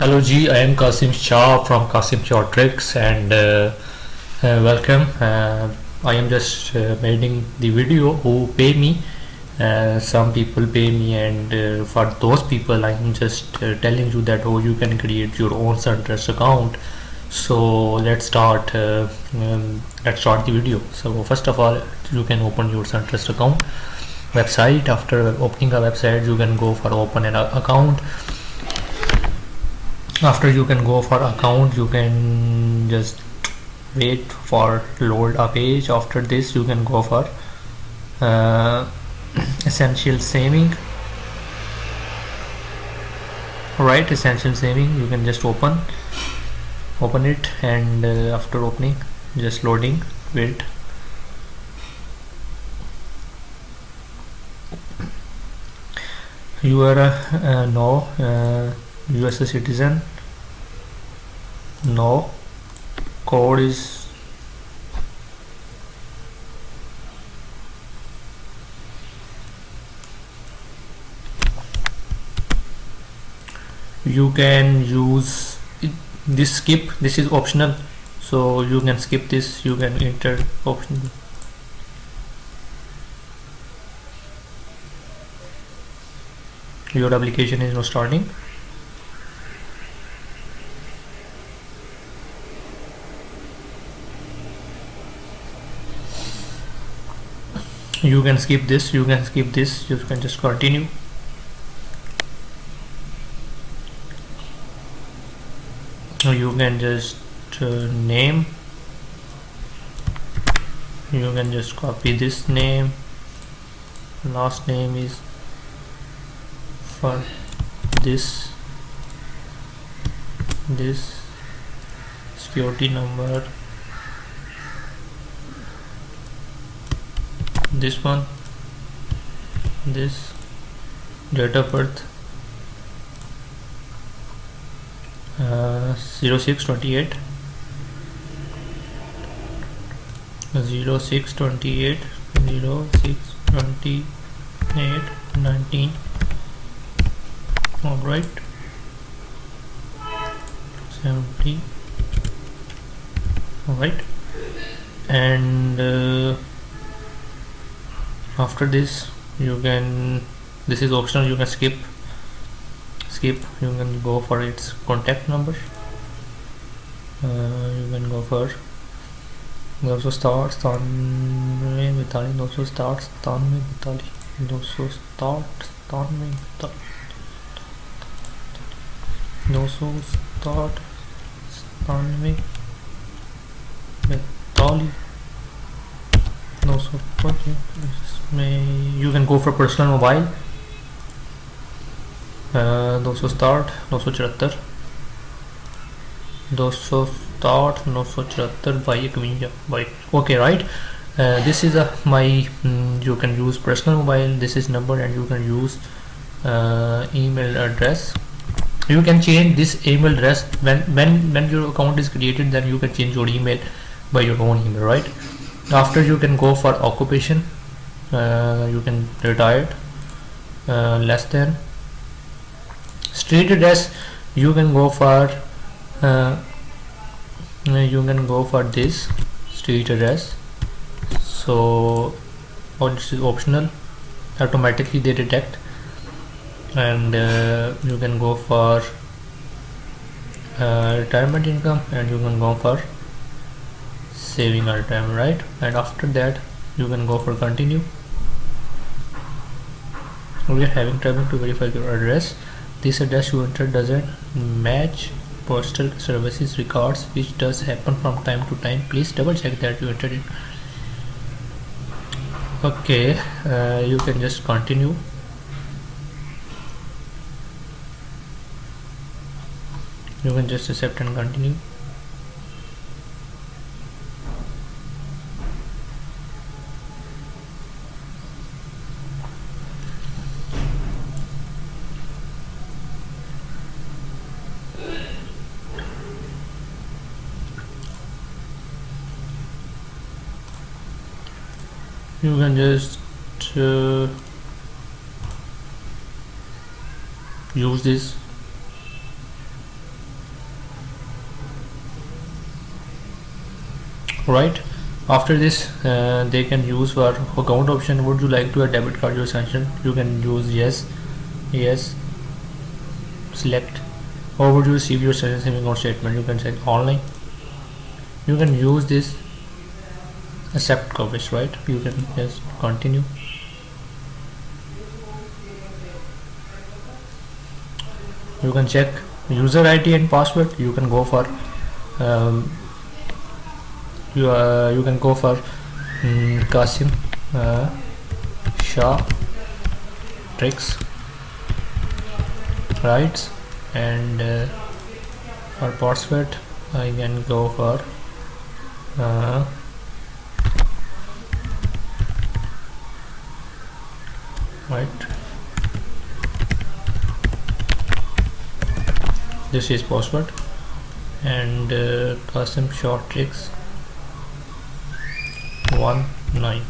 Hello G, I am Kasim Shah from Kasim Shah Tricks and welcome. I am just making the video who pay me. Some people pay me, and for those people I am just telling you that you can create your own SunTrust account. So let's start the video. So first of all, you can open your SunTrust account website. After opening a website, you can go for open an account. After you can go for account, you can just wait for load a page. After this, you can go for uh, essential saving. Right, essential saving. You can just open it, and after opening, just loading. Wait. You are a no US citizen. No. Code is you can use this. Skip, this is optional, so you can skip this. You can enter option. Your application is now starting. You can skip this, you can just continue. You can just name, you can just copy this name. Last name is for this security number, this one, this date of birth 0628 19. All right, 70. All right, and after this, you can, this is optional, you can skip. You can go for its contact number. You can go for 200 242 you can go for personal mobile. 267 274 267 okay, right. This is my you can use personal mobile. This is number, and you can use email address. You can change this email address when your account is created. Then you can change your email by your own email, right? After, you can go for occupation. You can retired, less than. Street address, you can go for this street address. So this is optional, automatically they detect. And you can go for retirement income, and you can go for saving our time, right? And after that, you can go for continue. We are having trouble to verify your address. This address you entered doesn't match postal services records, which does happen from time to time. Please double check that you entered it. Okay, you can just continue. You can just accept and continue. You can just use this. right? After this, they can use for account option. Would you like to a debit card your sanction? You can use yes, yes, select. Or would you receive your saving account statement? You can check online. You can use this accept coverage, right? You can just continue. You can check user ID and password. You can go for you can go for Qasim Shah tricks, right? And for password I can go for right, this is password, and Qasim Shah tricks 19,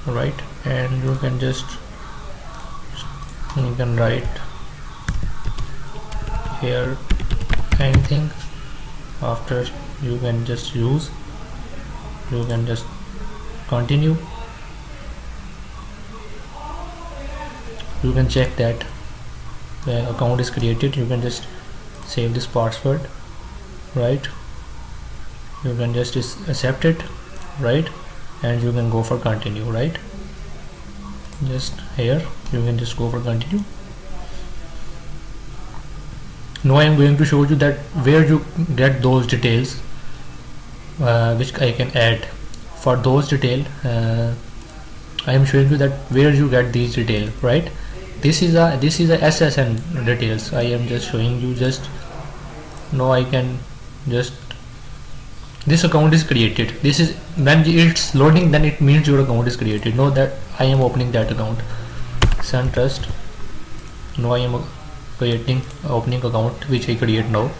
right? And you can write here anything. After you can just use, you can just continue. You can check that the account is created. You can just save this password, right? You can just accept it, right? And you can go for continue, right? Just here you can just go for continue. Now I am going to show you that where you get those details which I can add. For those detail I am showing you that where you get these detail, right? This is a SSN details. I am just showing you. Just now I can just, this account is created. This is when it's loading, then it means your account is created. Know that I am opening that account, SunTrust. Now I am opening account which I create now.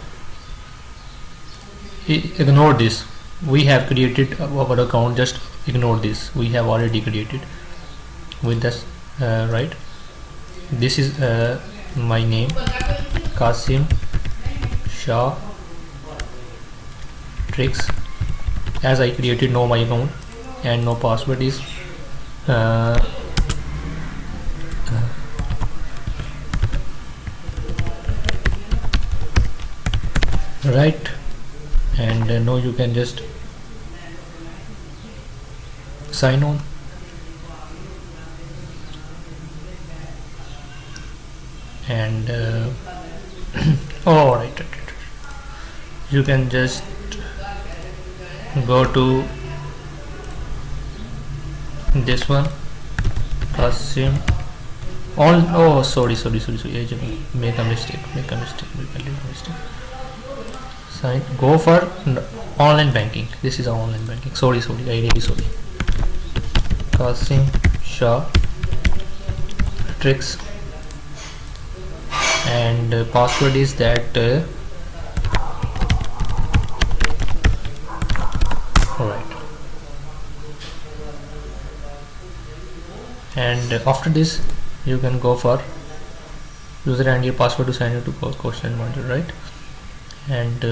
Ignore this. We have created our account. Just ignore this. We have already created with this, right? This is my name, Qasim Shah tricks, as I created now my account, and no password is right. And now you can just sign on. And all right, you can just go to this one, Qasim. Oh, sorry. Make a mistake. Sign. Go for online banking. This is online banking. Sorry. I really sorry. Qasim Shah tricks, and password is that alright. And after this you can go for user and your password to sign into question module, right? And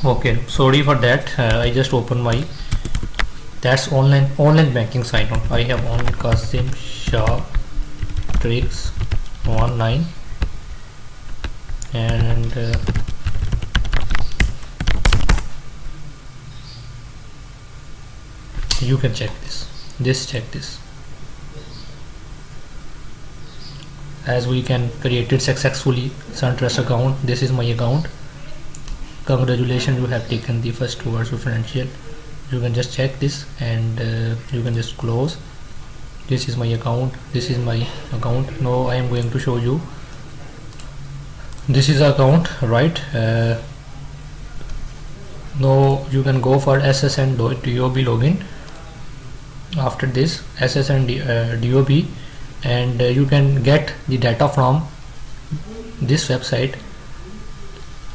okay, sorry for that. I just opened my, that's online banking sign on. I have on Qasim Shah tricks 19, and you can check this. Check this, as we can created successfully SunTrust account. This is my account. Congratulations, you have taken the first 2 hours of financial. You can just check this, and you can just close. This is my account. Now I am going to show you, this is account, right? Now you can go for SSN DOB login. After this SSN DOB, and you can get the data from this website,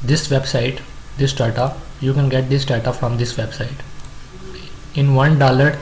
this data. You can get this data from this website in $1